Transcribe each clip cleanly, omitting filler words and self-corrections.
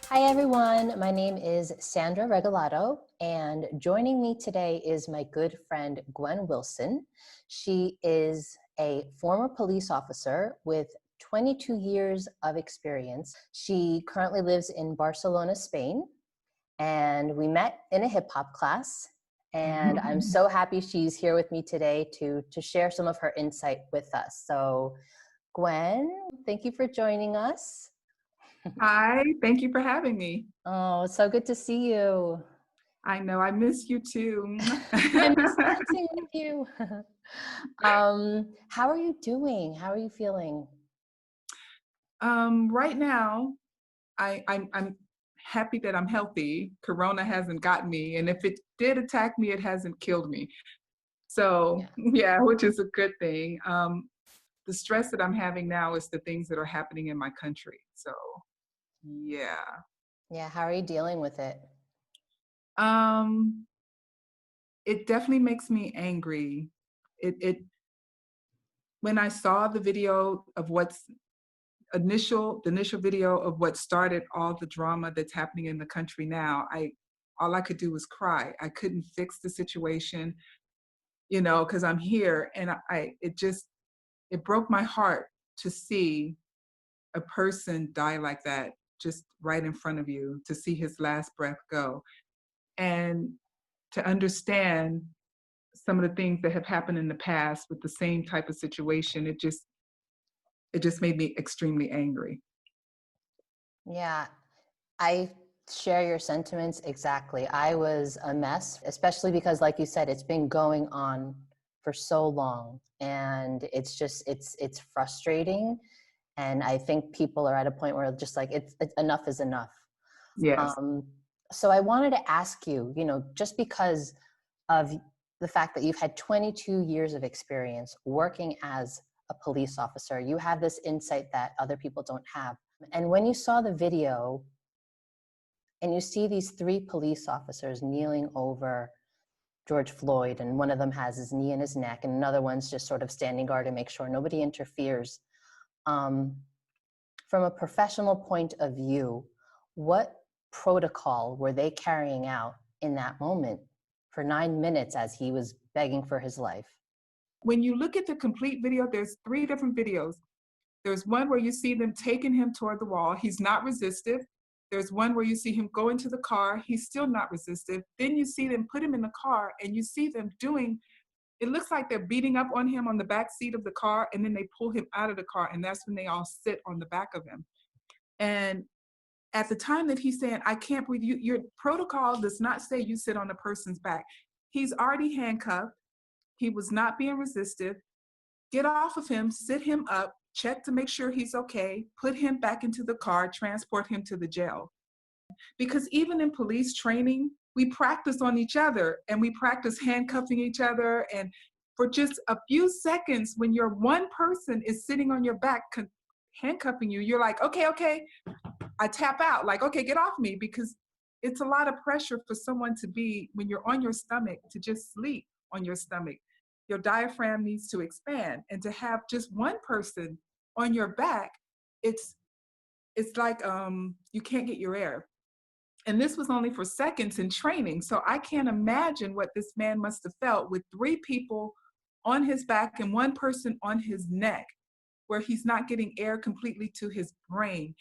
Hi everyone, my name is Sandra Regalado, and joining me today is my good friend Gwen Wilson. She is a former police officer with 22 years of experience. She currently lives in Barcelona, Spain, and we met in a hip hop class. And I'm so happy she's here with me today to share some of her insight with us. So Gwen, thank you for joining us. Hi, thank you for having me. Oh, so good to see you. I know, I miss you too. I miss dancing with you. How are you doing? How are you feeling? Right now, I'm happy that I'm healthy. Corona hasn't gotten me, and if it did attack me, it hasn't killed me. So Yeah. yeah, which is a good thing. The stress that I'm having now is the things that are happening in my country. So yeah. Yeah, how are you dealing with it? Um, it definitely makes me angry. It when I saw the video of the initial video of what started all the drama that's happening in the country now, all I could do was cry. I couldn't fix the situation, because I'm here, and it broke my heart to see a person die like that, just right in front of you, to see his last breath go, and to understand some of the things that have happened in the past with the same type of situation. It just made me extremely angry. Yeah, I share your sentiments exactly. I was a mess, especially because, like you said, it's been going on for so long, and it's frustrating. And I think people are at a point where just like it's enough is enough. Yes. Um, so I wanted to ask you, just because of the fact that you've had 22 years of experience working as a police officer, you have this insight that other people don't have. And when you saw the video and you see these three police officers kneeling over George Floyd, and one of them has his knee in his neck, and another one's just sort of standing guard to make sure nobody interferes. Um, from a professional point of view, what protocol were they carrying out in that moment for 9 minutes as he was begging for his life? When you look at the complete video, there's three different videos. There's one where you see them taking him toward the wall. He's not resistive. There's one where you see him go into the car. He's still not resistive. Then you see them put him in the car, and you see them it looks like they're beating up on him on the back seat of the car, and then they pull him out of the car, and that's when they all sit on the back of him. And at the time that he's saying, I can't breathe, your protocol does not say you sit on a person's back. He's already handcuffed. He was not being resistive. Get off of him, sit him up, check to make sure he's okay, put him back into the car, transport him to the jail. Because even in police training, we practice on each other, and we practice handcuffing each other. And for just a few seconds, when your one person is sitting on your back handcuffing you, you're like, okay, I tap out, like, okay, get off me, because it's a lot of pressure for someone to be, when you're on your stomach, to just sleep on your stomach. Your diaphragm needs to expand, and to have just one person on your back, it's like you can't get your air. And this was only for seconds in training. So I can't imagine what this man must have felt with three people on his back and one person on his neck, where he's not getting air completely to his brain.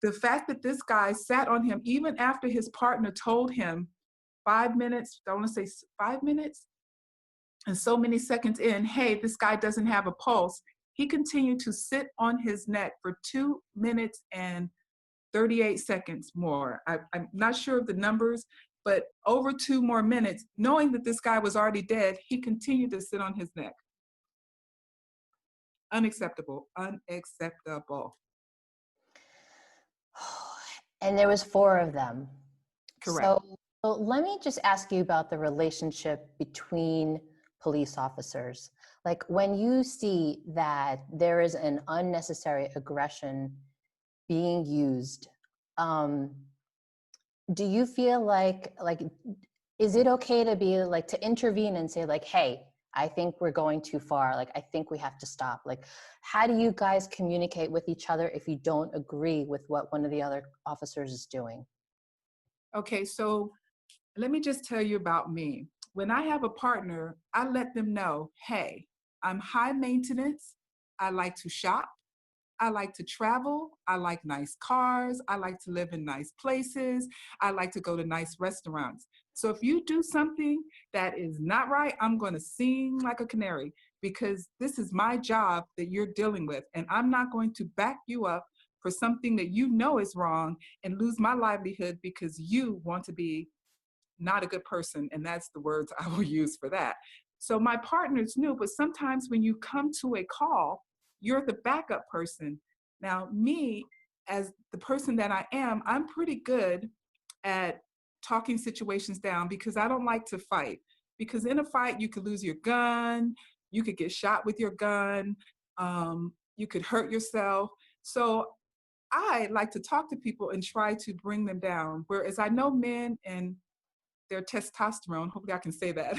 The fact that this guy sat on him even after his partner told him 5 minutes, I want to say 5 minutes, and so many seconds in, hey, this guy doesn't have a pulse, he continued to sit on his neck for 2 minutes and 38 seconds more. I'm not sure of the numbers, but over 2 more minutes, knowing that this guy was already dead, he continued to sit on his neck. Unacceptable, unacceptable. And there was 4 of them. Correct. So let me just ask you about the relationship between police officers. Like when you see that there is an unnecessary aggression being used, do you feel like is it okay to be like to intervene and say like, hey, I think we're going too far. Like, I think we have to stop. Like, how do you guys communicate with each other if you don't agree with what one of the other officers is doing? Okay, so let me just tell you about me. When I have a partner, I let them know, hey, I'm high maintenance. I like to shop. I like to travel. I like nice cars. I like to live in nice places. I like to go to nice restaurants. So if you do something that is not right, I'm going to sing like a canary because this is my job that you're dealing with. And I'm not going to back you up for something that you know is wrong and lose my livelihood because you want to be not a good person. And that's the words I will use for that. So my partners knew, but sometimes when you come to a call, you're the backup person. Now, me, as the person that I am, I'm pretty good at talking situations down because I don't like to fight. Because in a fight, you could lose your gun, you could get shot with your gun, you could hurt yourself. So I like to talk to people and try to bring them down. Whereas I know men and their testosterone, hopefully I can say that,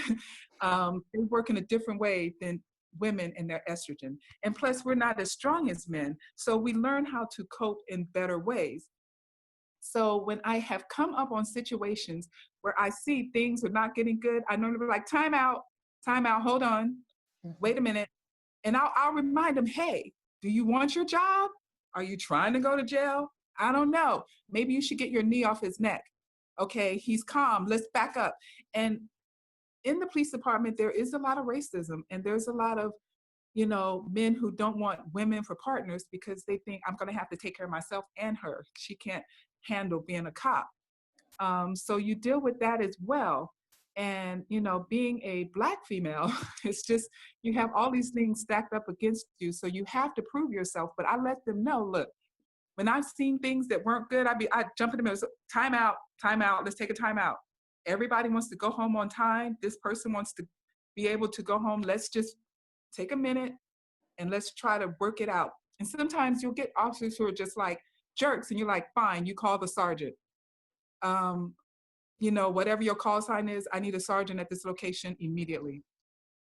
they work in a different way than women and their estrogen. And plus, we're not as strong as men. So we learn how to cope in better ways. So when I have come up on situations where I see things are not getting good, I normally be like, time out, hold on, wait a minute. And I'll remind them, hey, do you want your job? Are you trying to go to jail? I don't know. Maybe you should get your knee off his neck. Okay, he's calm. Let's back up. And in the police department, there is a lot of racism and there's a lot of, men who don't want women for partners because they think I'm going to have to take care of myself and her. She can't handle being a cop. So you deal with that as well. And, being a Black female, it's just, you have all these things stacked up against you. So you have to prove yourself. But I let them know, look, when I've seen things that weren't good, I jump in the middle, time out, let's take a time out. Everybody wants to go home on time. This person wants to be able to go home. Let's just take a minute and let's try to work it out. And sometimes you'll get officers who are just like jerks and you're like, fine, you call the sergeant. Whatever your call sign is, I need a sergeant at this location immediately.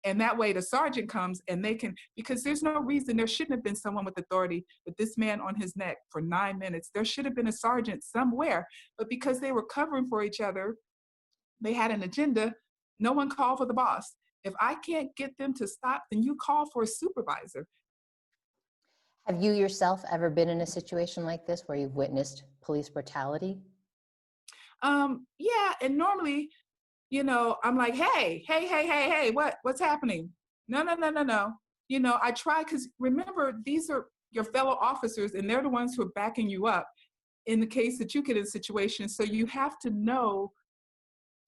And that way the sergeant comes and they can, because there's no reason, there shouldn't have been someone with authority with this man on his neck for 9 minutes. There should have been a sergeant somewhere, but because they were covering for each other, they had an agenda, no one called for the boss. If I can't get them to stop, then you call for a supervisor. Have you yourself ever been in a situation like this where you've witnessed police brutality? Yeah, and normally, I'm like, hey, what's happening? No. I try because remember, these are your fellow officers and they're the ones who are backing you up in the case that you get in a situation. So you have to know,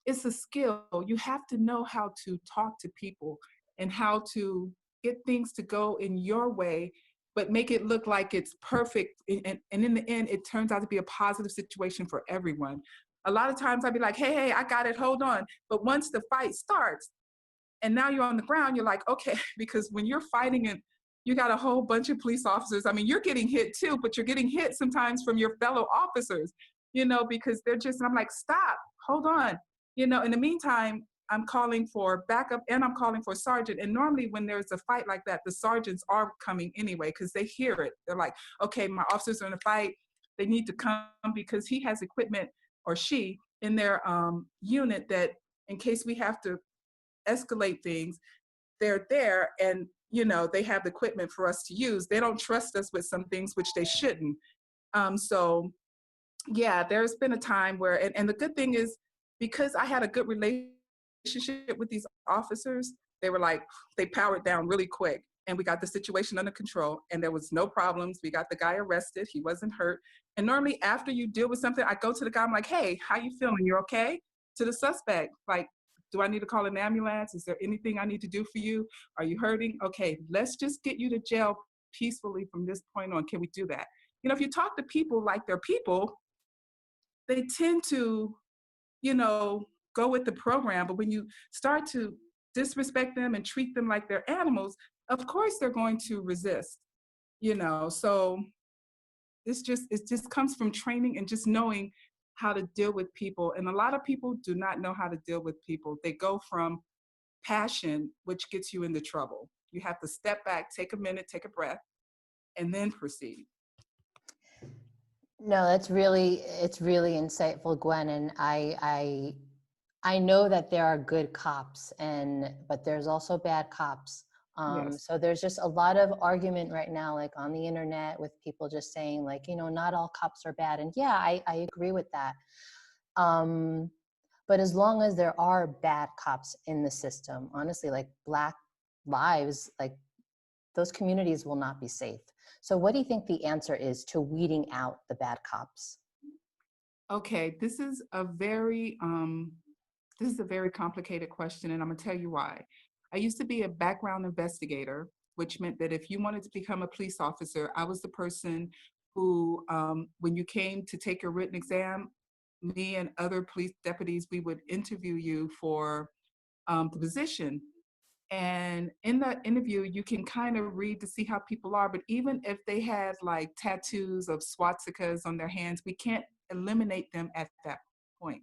it's a skill. You have to know how to talk to people and how to get things to go in your way, but make it look like it's perfect. And in the end, it turns out to be a positive situation for everyone. A lot of times I'd be like, hey, I got it, hold on. But once the fight starts and now you're on the ground, you're like, okay, because when you're fighting and you got a whole bunch of police officers, I mean, you're getting hit too, but you're getting hit sometimes from your fellow officers, because they're just, and I'm like, stop, hold on. In the meantime, I'm calling for backup and I'm calling for a sergeant. And normally when there's a fight like that, the sergeants are coming anyway because they hear it. They're like, okay, my officers are in a fight. They need to come because he has equipment or she in their unit that in case we have to escalate things, they're there and, they have the equipment for us to use. They don't trust us with some things which they shouldn't. So yeah, there's been a time where, and the good thing is because I had a good relationship with these officers, they were like, they powered down really quick and we got the situation under control and there was no problems. We got the guy arrested. He wasn't hurt. And normally after you deal with something, I go to the guy, I'm like, hey, how you feeling? You're okay? To the suspect, like, do I need to call an ambulance? Is there anything I need to do for you? Are you hurting? Okay, let's just get you to jail peacefully from this point on. Can we do that? If you talk to people like they're people, they tend to, go with the program. But when you start to disrespect them and treat them like they're animals, of course they're going to resist, So it just comes from training and just knowing how to deal with people. And a lot of people do not know how to deal with people. They go from passion, which gets you into trouble. You have to step back, take a minute, take a breath, and then proceed. No, it's really insightful, Gwen. And I know that there are good cops, but there's also bad cops. Yes. So there's just a lot of argument right now, like on the internet, with people just saying, like, not all cops are bad. And yeah, I agree with that. But as long as there are bad cops in the system, honestly, like Black lives, like those communities will not be safe. So what do you think the answer is to weeding out the bad cops? Okay, this is a very complicated question, and I'm gonna tell you why. I used to be a background investigator, which meant that if you wanted to become a police officer, I was the person who, when you came to take your written exam, me and other police deputies, we would interview you for the position. And in that interview, you can kind of read to see how people are. But even if they had like tattoos of swastikas on their hands, we can't eliminate them at that point.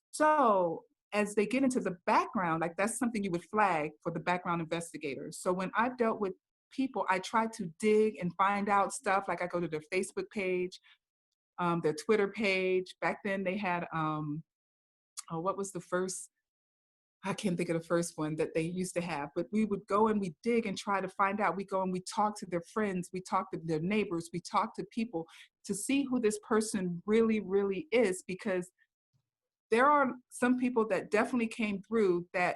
So as they get into the background, like that's something you would flag for the background investigators. So when I've dealt with people, I try to dig and find out stuff. Like I go to their Facebook page, their Twitter page. Back then they had, what was the first? I can't think of the first one that they used to have, but we would go and we dig and try to find out. We go and we talk to their friends, we talk to their neighbors, we talk to people to see who this person really, really is, because there are some people that definitely came through that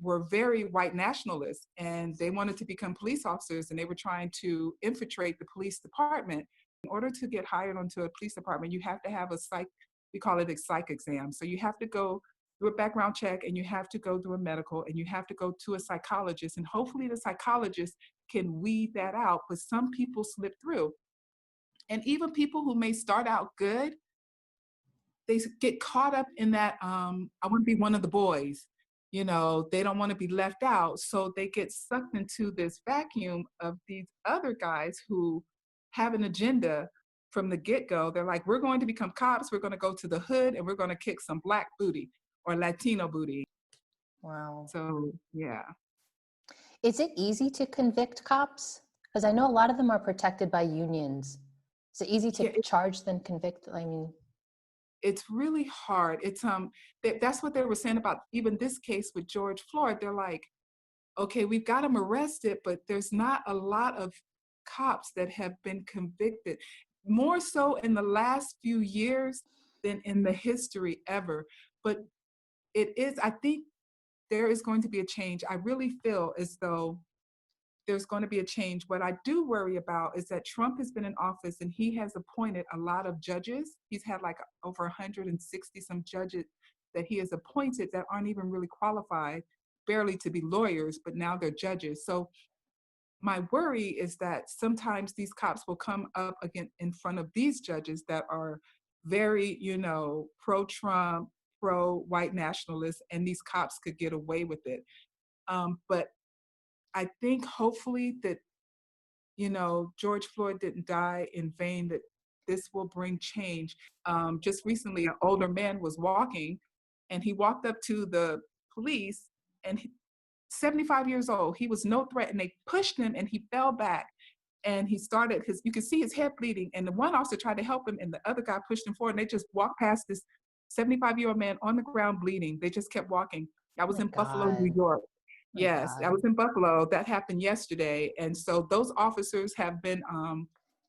were very white nationalists, and they wanted to become police officers, and they were trying to infiltrate the police department. In order to get hired onto a police department, you have to have a psych, we call it a psych exam. So you have to go through a background check, and you have to go through a medical, and you have to go to a psychologist, and hopefully the psychologist can weed that out. But some people slip through. And even people who may start out good, they get caught up in that, I want to be one of the boys. They don't want to be left out. So they get sucked into this vacuum of these other guys who have an agenda from the get-go. They're like, we're going to become cops, we're going to go to the hood, and we're going to kick some Black booty or Latino booty. Wow. So, yeah. Is it easy to convict cops? Because I know a lot of them are protected by unions. Is it easy to Yeah, charge than convict? I mean, it's really hard. That's what they were saying about even this case with George Floyd. They're like, okay, we've got him arrested, but there's not a lot of cops that have been convicted, more so in the last few years than in the history ever. But I think there is going to be a change. I really feel as though there's going to be a change. What I do worry about is that Trump has been in office and he has appointed a lot of judges. He's had like over 160 some judges that he has appointed that aren't even really qualified, barely to be lawyers, but now they're judges. So my worry is that sometimes these cops will come up again in front of these judges that are very, pro-Trump, pro-white nationalists, and these cops could get away with it. But I think hopefully that, George Floyd didn't die in vain, that this will bring change. Just recently, an older man was walking and he walked up to the police, and 75 years old, he was no threat, and they pushed him and he fell back. And you could see his head bleeding, and the one officer tried to help him and the other guy pushed him forward, and they just walked past this 75-year-old man on the ground bleeding. They just kept walking. I was my in Buffalo, New God, York. my Yes, I God. was in Buffalo. That happened yesterday. And so those officers have been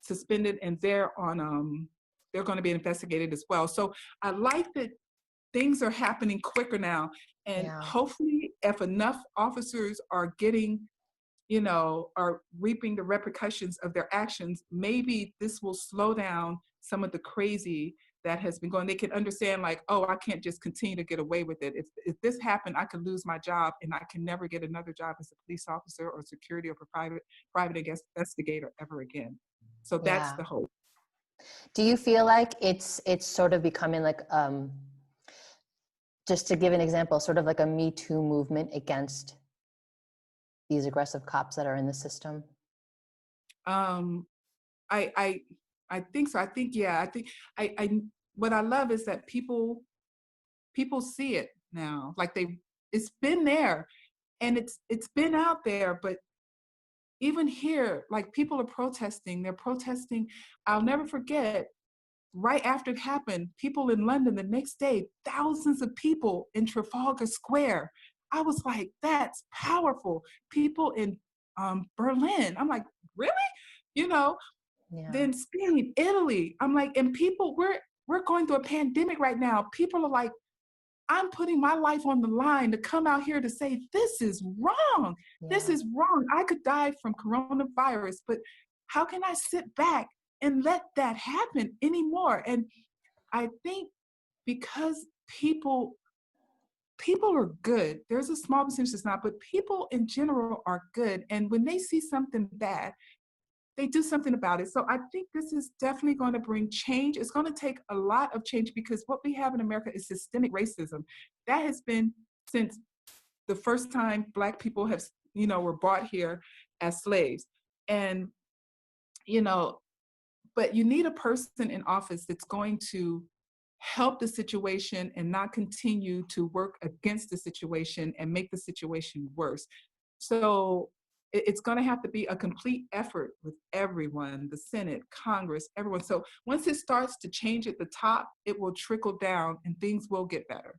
suspended, and they're going to be investigated as well. So I like that things are happening quicker now. And Yeah. hopefully if enough officers are are reaping the repercussions of their actions, maybe this will slow down some of the crazy that has been going. They can understand, like, oh, I can't just continue to get away with it. If this happened, I could lose my job and I can never get another job as a police officer or security or private investigator ever again. So that's Yeah. the hope. Do you feel like it's sort of becoming like, just to give an example, sort of like a Me Too movement against these aggressive cops that are in the system? Um, I think so. I think, yeah, I think I what I love is that people see it now. Like it's been there. And it's been out there, but even here, like people are protesting. They're protesting. I'll never forget, right after it happened, people in London the next day, thousands of people in Trafalgar Square. I was like, that's powerful. People in Berlin. I'm like, really? You know, Yeah. then Spain, Italy. I'm like, and people, we're going through a pandemic right now. People are like, I'm putting my life on the line to come out here to say, this is wrong. This Yeah. is wrong. I could die from coronavirus, but how can I sit back and let that happen anymore? And I think because people are good. There's a small percentage that's not, but people in general are good. And when they see something bad, they do something about it. So I think this is definitely going to bring change. It's going to take a lot of change because what we have in America is systemic racism. That has been since the first time Black people have, were brought here as slaves. And, you know, but you need a person in office that's going to help the situation and not continue to work against the situation and make the situation worse. So it's going to have to be a complete effort with everyone, the Senate, Congress, everyone. So once it starts to change at the top, it will trickle down and things will get better.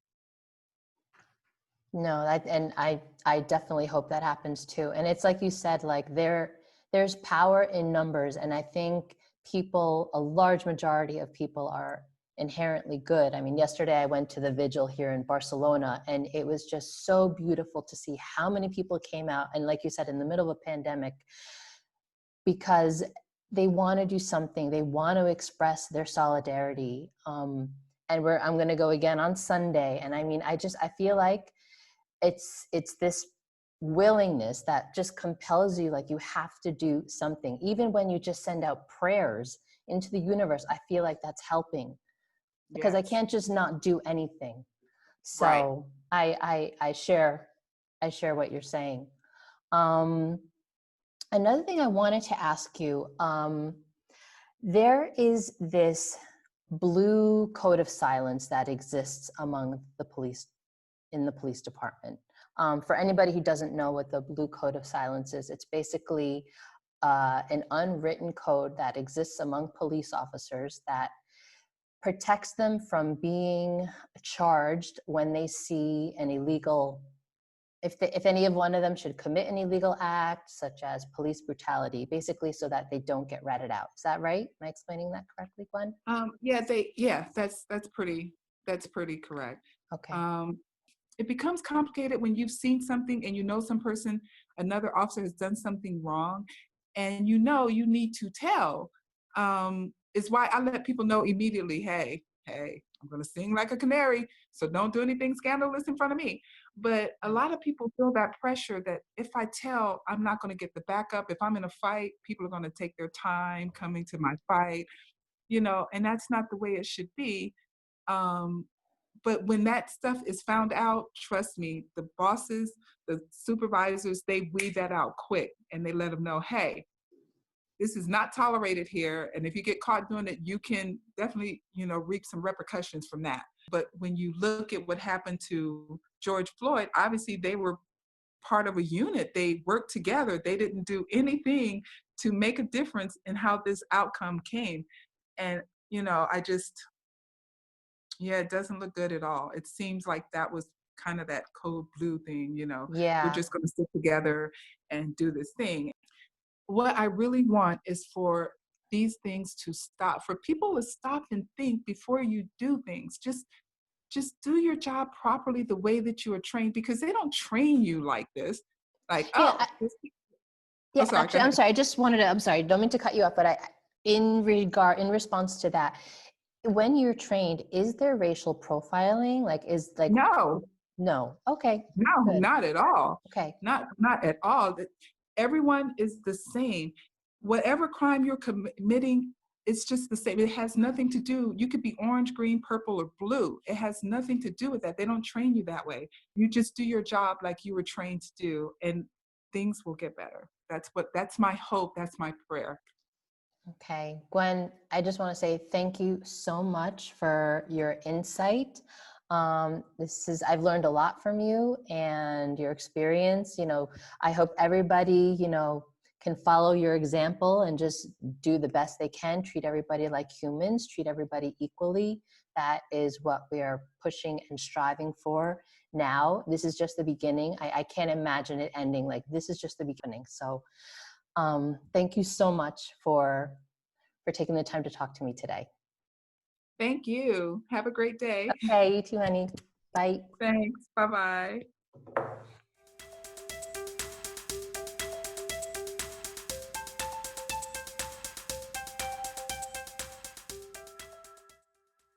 No, and I definitely hope that happens too. And it's like you said, like there's power in numbers, and I think a large majority of people are inherently good. I mean, yesterday I went to the vigil here in Barcelona, and it was just so beautiful to see how many people came out, and like you said, in the middle of a pandemic, because they want to do something, they want to express their solidarity. And I'm going to go again on Sunday, and I mean, I feel like it's this willingness that just compels you, like you have to do something. Even when you just send out prayers into the universe, I feel like that's helping, because I Yes. can't just not do anything. Right. So I share what you're saying. Another thing I wanted to ask you, there is this blue code of silence that exists among the police, in the police department. For anybody who doesn't know what the blue code of silence is, it's basically an unwritten code that exists among police officers that protects them from being charged when they see an illegal, if any of one of them should commit an illegal act, such as police brutality, basically so that they don't get ratted out. Is that right? Am I explaining that correctly, Gwen? That's pretty correct. Okay. Um, it becomes complicated when you've seen something and you know another officer has done something wrong, and you need to tell. Is why I let people know immediately, hey, I'm going to sing like a canary, so don't do anything scandalous in front of me. But a lot of people feel that pressure that if I tell, I'm not going to get the backup. If I'm in a fight, people are going to take their time coming to my fight, and that's not the way it should be. But when that stuff is found out, trust me, the bosses, the supervisors, they weed that out quick, and they let them know, hey, this is not tolerated here. And if you get caught doing it, you can definitely, reap some repercussions from that. But when you look at what happened to George Floyd, obviously they were part of a unit. They worked together. They didn't do anything to make a difference in how this outcome came. And, it doesn't look good at all. It seems like that was kind of that code blue thing, we're Yeah. just going to sit together and do this thing. What I really want is for these things to stop, for people to stop and think before you do things. Just do your job properly the way that you are trained, because they don't train you like this. Like, Yeah. Yeah, sorry, go actually, I'm ahead. sorry. I'm sorry, don't mean to cut you off, but in response to that, when you're trained, is there racial profiling? No, No. Okay, no, good. not at all. Okay. Not at all. Everyone is the same. Whatever crime you're committing, it's just the same. It has nothing to do. You could be orange, green, purple, or blue. It has nothing to do with that. They don't train you that way. You just do your job like you were trained to do, and things will get better. That's my hope. That's my prayer. Okay. Gwen, I just want to say thank you so much for your insight. I've learned a lot from you and your experience. I hope everybody, can follow your example and just do the best they can, treat everybody like humans, treat everybody equally. That is what we are pushing and striving for now. This is just the beginning. I can't imagine it ending. Like, this is just the beginning. So thank you so much for taking the time to talk to me today. Thank you. Have a great day. Okay, you too, honey. Bye. Thanks. Bye-bye.